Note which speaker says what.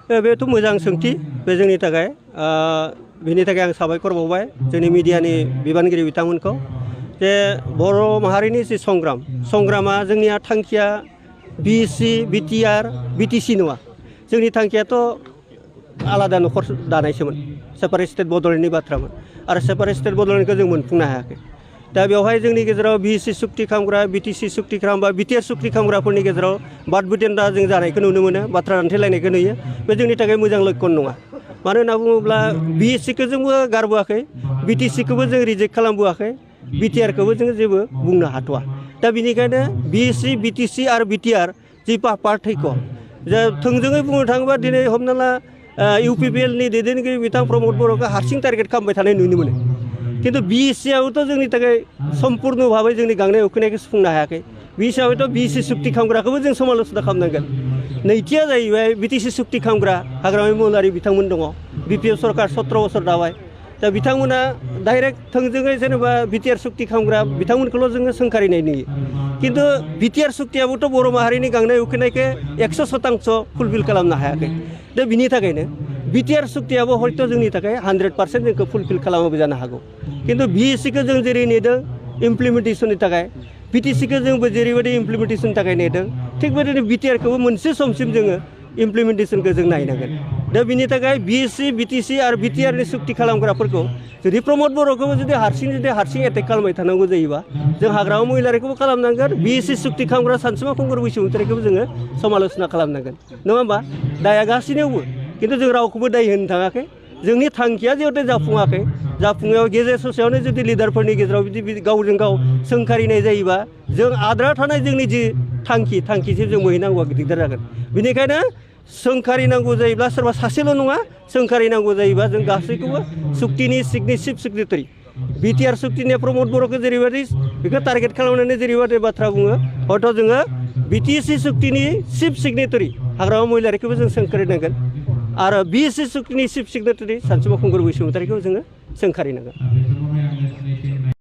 Speaker 1: बेथ' मोजां सोंथि बे जोंनि थाखाय बेनि थाखाय आं साबायखर बावबाय जोंनि मिडियानि बिबानगिरि बिथांमोनखौ जे बर' माहारिनि जि संग्रामा जोंनिया थांखिया बिएससि बिटिआर बिटिसि नङा जोंनि थांखियाथ' आलादा न'खर दानायसोमोन सेपारेट स्टेट बड'लेण्डनि बाथ्रामोन आरो सेपारेट स्टेट बड'लेण्डखौ जों मोनफुंनो हायाखै दा बेवहाय जोंनि गेजेराव बिएससि सुक्ति खालामग्रा बिटिसि सुक्ति खालामग्रा बिटिआर सुक्ति खालामग्राफोरनि गेजेराव बाद बुदेनदा जों जानायखौ नुनो मोनो बाथ्रा दान्थेलायनायखौ नुयो बे जोंनि थाखाय मोजां लक्षण नङा मानो होनना बुङोब्ला बिएससिखौ जोंबो गारबोआखै बिटिसिखौबो जों रिजेक्ट खालामबोआखै बिटिआरखौबो जोङो जेबो बुंनो हाथ'वा दा बेनिखायनो बिएससि बिटिसि आरो बिटिआर जि पार्थक्य जे थोंजोङै बुंनो थाङोबा दिनै हमना ला इउपिपिएलनि दैदेनगिरि बिथां प्रमद बर'खौ हारसिं टारगेट खालामबाय थानाय नुनो मोनो खिन्थु बि हिसाबैथ' जोंनि थाखाय सम्पुर्ण भाबै जोंनि गांनाय उखैनायखौ सुफुंनो हायाखै बि हिसाबैथ' बिएससि सुक्ति खालामग्राखौबो जों समाल'सना खालामनांगोन नैथिया जाहैबाय बिटिसि सुक्ति खालामग्रा हाग्रामा महिलारि बिथांमोन दङ बिपिएफ सरकार 17 बोसोर दाबाय दा बिथांमोना डाइरेक्ट थोंजोङै जेनेबा बिटिआर सुक्ति खालामग्रा बिथांमोनखौल' जोङो सोंखारिनाय नुयो खिन्थु बिटिआर सुक्तियाबोथ' बर' माहारिनि गांनाय उखैनायखौ 100% फुलफिल खालामनो हायाखै दा बिनि थाखायनो बिटिआर सुक्तियाबो हयथ' जोंनि थाखाय 100% जोंखौ फुलफिल खालामाबो जानो हागौ खिन्थु बिएससिखौ जों जेरै नेदों इमप्लिमेन्टेसननि थाखाय बिटिसिखौ जोंबो जेरैबायदि इमप्लिमेन्टेसननि थाखाय नेदों थिग बेबायदिनो बिटिआरखौबो मोनसे समसिम जोङो इमप्लिमेन्टेसनखौ जों नायनांगोन दा बिनि थाखाय बिएससि बिटिसि आरो बिटिआरनि सुक्ति खालामग्राफोरखौ जुदि प्रमद बर'खौबो जुदि हारसिं एटेक खालामबाय थानांगौ जायोबा जों हाग्रामा महिलारिखौबो खालामनांगोन बिएससि सुक्ति खालामग्रा सानसुमा खुंगुर बसुमतारिखौबो जोङो समाल'सना खालामनांगोन नङा होमबा दाया गासिनावबो खिन्थु जों रावखौबो दाय होनो थाङाखै जोंनि थांखिया जिहेतु जाफुङाखै जाफुङायाव गेजेर ससेयावनो जुदि लिडारफोरनि गेजेराव बिदि गावजों गाव सोंखारिनाय जायोबा जों आद्रा थानाय जोंनि जि थांखिसिम जों मोहैनांगौआ दिगदार जागोन बेनिखायनो सोंखारिनांगौ जायोब्ला सोरबा सासेल' नङा सोंखारिनांगौ जायोबा जों गासैखौबो सुक्तिनि चिफ सेक्रेटारि बिटिआर सुक्तिनि प्रमद बर'खौ जेरैबायदि बेखौ टारगेट खालामनानै जेरैबायदि बाथ्रा बुङो हयथ' जोङो बिटिसि सुक्तिनि चिफ सेक्रेटारि हाग्रामा महिलारिखौबो जों सोंखारिनांगोन आरो बिएससि सुक्तिनि चिफ सेक्रेटारि सानसुमा खुंगुर बसुमतारिखौ जोङो सोंखारिनांगोन